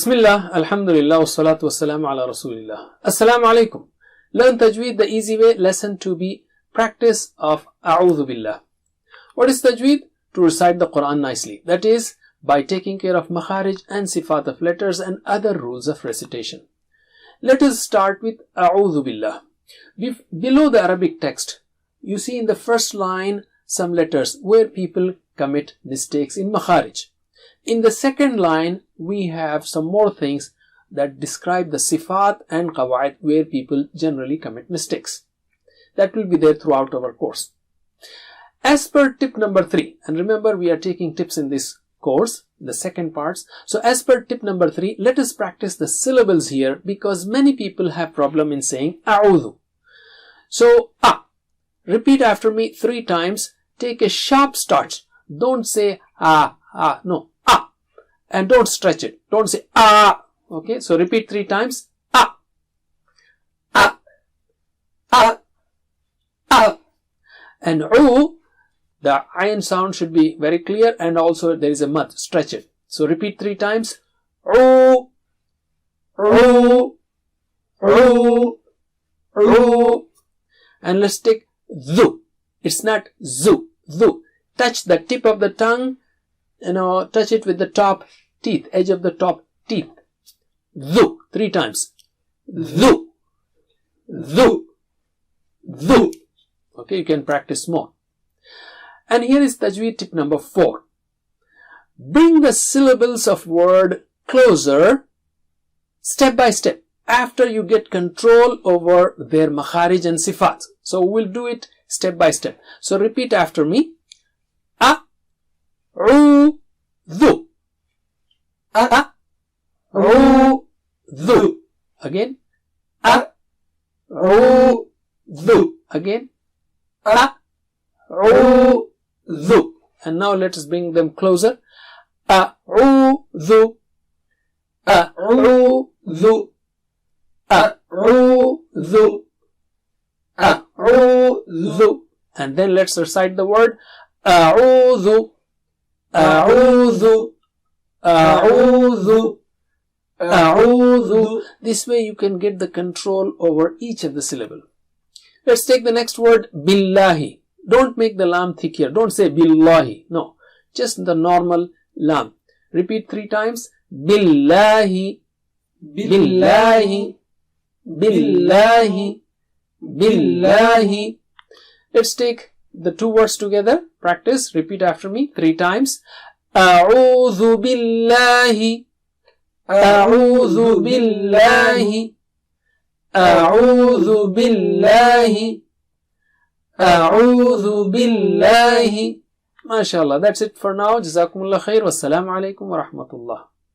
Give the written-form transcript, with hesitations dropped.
Bismillah, alhamdulillah, wassalatu wassalamu ala rasulillah. Assalamu alaikum. Learn Tajweed the easy way. Lesson 2b. Practice of A'udhu Billah. What is Tajweed? To recite the Quran nicely. That is, by taking care of makharij and sifat of letters and other rules of recitation. Let us start with A'udhu Billah. Below the Arabic text, you see in the first line some letters where people commit mistakes in makharij. In the second line, we have some more things that describe the sifat and qawaid where people generally commit mistakes. That will be there throughout our course. As per tip number 3, and remember we are taking tips in this course, the second parts. So as per tip number 3, let us practice the syllables here because many people have problem in saying a'udhu. So repeat after me 3 times. Take a sharp start. Don't say no. And don't stretch it. Don't say okay, so repeat 3 times. And the ayn sound should be very clear, and also there is a mud. Stretch it. So repeat 3 times. And let's take dhu. It's not zu. Dhu. Touch the tip of the tongue. Touch it with the top teeth, edge of the top teeth. Dhu. 3 times. Dhu. Dhu. Dhu. Okay, you can practice more. And here is Tajweed tip number 4. Bring the syllables of word closer, step by step, after you get control over their makharij and sifat. So we'll do it step by step. So repeat after me. A'udhu. A'udhu. Again. A'udhu. Again. A'udhu. And now let us bring them closer. A'udhu. A'udhu. A'udhu. A'udhu. And then let's recite the word A'udhu. A'udhu. A'udhu. A'udhu. This way you can get the control over each of the syllable. Let's take the next word, billahi. Don't make the lam thick here. Don't say billahi. No, just the normal lam. Repeat 3 times. Billahi. Billahi. Billahi. Billahi. Let's take the 2 words together. Practice. Repeat after me 3 times. A'udhu billahi. A'udhu billahi. A'udhu billahi. A'udhu billahi. MashaAllah. That's it for now. Jazakumullah khair. Wassalamu alaikum wa rahmatullah.